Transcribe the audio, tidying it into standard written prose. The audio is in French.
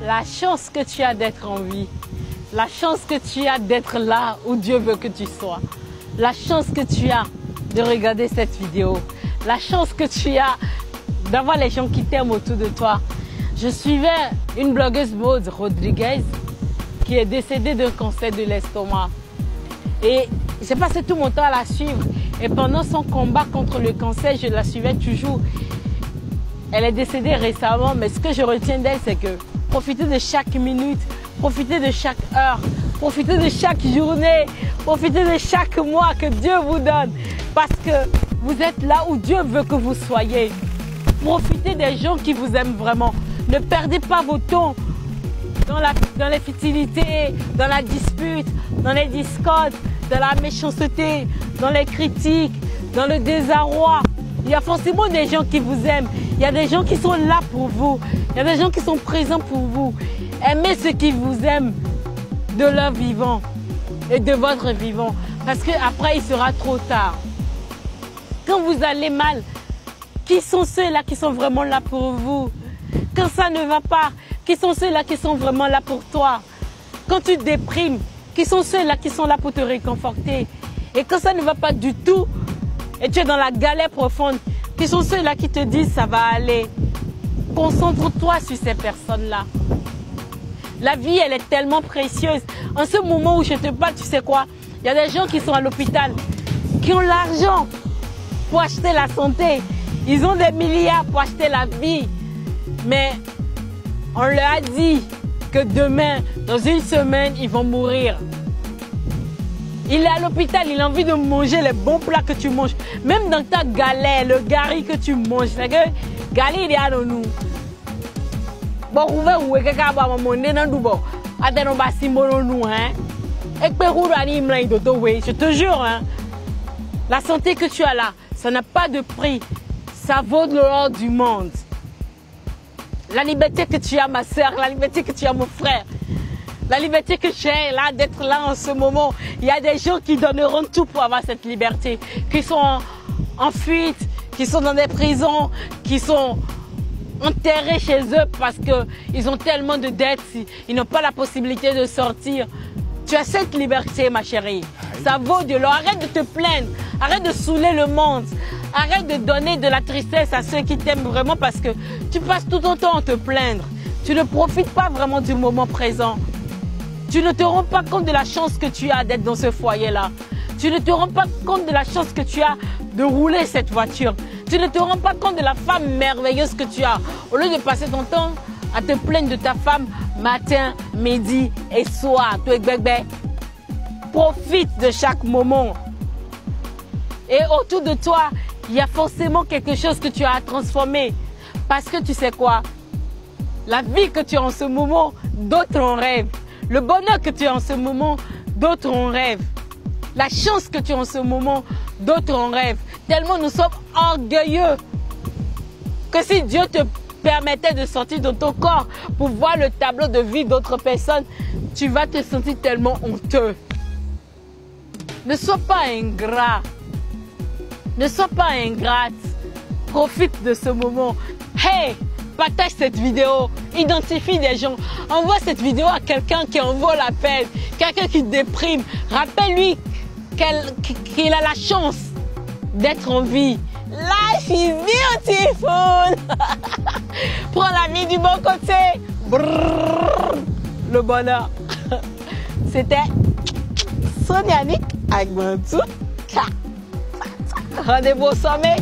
La chance que tu as d'être en vie. La chance que tu as d'être là où Dieu veut que tu sois. La chance que tu as de regarder cette vidéo. La chance que tu as d'avoir les gens qui t'aiment autour de toi. Je suivais une blogueuse Maud Rodriguez qui est décédée d'un cancer de l'estomac. Et j'ai passé tout mon temps à la suivre. Et pendant son combat contre le cancer, je la suivais toujours. Elle est décédée récemment, mais ce que je retiens d'elle, c'est que profitez de chaque minute, profitez de chaque heure, profitez de chaque journée, profitez de chaque mois que Dieu vous donne. Parce que vous êtes là où Dieu veut que vous soyez. Profitez des gens qui vous aiment vraiment. Ne perdez pas vos temps dans les futilités, dans la dispute, dans les discordes, dans la méchanceté, dans les critiques, dans le désarroi. Il y a forcément des gens qui vous aiment. Il y a des gens qui sont là pour vous. Il y a des gens qui sont présents pour vous. Aimez ceux qui vous aiment de leur vivant et de votre vivant. Parce qu'après, il sera trop tard. Quand vous allez mal, qui sont ceux-là qui sont vraiment là pour vous? Quand ça ne va pas, qui sont ceux-là qui sont vraiment là pour toi? Quand tu déprimes, qui sont ceux-là qui sont là pour te réconforter? Et quand ça ne va pas du tout, et tu es dans la galère profonde, qui sont ceux-là qui te disent ça va aller? Concentre-toi sur ces personnes-là. La vie, elle est tellement précieuse. En ce moment où je te parle, tu sais quoi? Il y a des gens qui sont à l'hôpital, qui ont l'argent pour acheter la santé. Ils ont des milliards pour acheter la vie. Mais on leur a dit que demain, dans une semaine, ils vont mourir. Il est à l'hôpital, il a envie de manger les bons plats que tu manges. Même dans ta galère, le gari que tu manges. C'est que gari, il est à nous. Bon, vous voyez, quelqu'un va manger dans le bon. Attends, on va s'y nous, hein. Et puis, je te jure, hein. La santé que tu as là, ça n'a pas de prix. Ça vaut de l'or du monde. La liberté que tu as, ma soeur, la liberté que tu as, mon frère, la liberté que j'ai là d'être là en ce moment. Il y a des gens qui donneront tout pour avoir cette liberté, qui sont en fuite, qui sont dans des prisons, qui sont enterrés chez eux parce qu'ils ont tellement de dettes, ils n'ont pas la possibilité de sortir. Tu as cette liberté, ma chérie. Ça vaut de l'or. Arrête de te plaindre. Arrête de saouler le monde. Arrête de donner de la tristesse à ceux qui t'aiment vraiment parce que tu passes tout ton temps à te plaindre. Tu ne profites pas vraiment du moment présent. Tu ne te rends pas compte de la chance que tu as d'être dans ce foyer-là. Tu ne te rends pas compte de la chance que tu as de rouler cette voiture. Tu ne te rends pas compte de la femme merveilleuse que tu as. Au lieu de passer ton temps à te plaindre de ta femme matin, midi et soir. Profite de chaque moment. Et autour de toi, il y a forcément quelque chose que tu as à transformer. Parce que tu sais quoi? La vie que tu as en ce moment, d'autres en rêvent. Le bonheur que tu as en ce moment, d'autres en rêvent. La chance que tu as en ce moment, d'autres en rêvent. Tellement nous sommes orgueilleux que si Dieu te permettait de sortir de ton corps pour voir le tableau de vie d'autres personnes, tu vas te sentir tellement honteux. Ne sois pas ingrat. Ne sois pas ingrate. Profite de ce moment. Hey! Partage cette vidéo, identifie des gens, envoie cette vidéo à quelqu'un qui en vaut la peine, quelqu'un qui déprime. Rappelle-lui qu'il a la chance d'être en vie. Life is beautiful. Prends la vie du bon côté. Brrr, le bonheur. C'était Sonia Nick avec Mantou. Rendez-vous au sommet.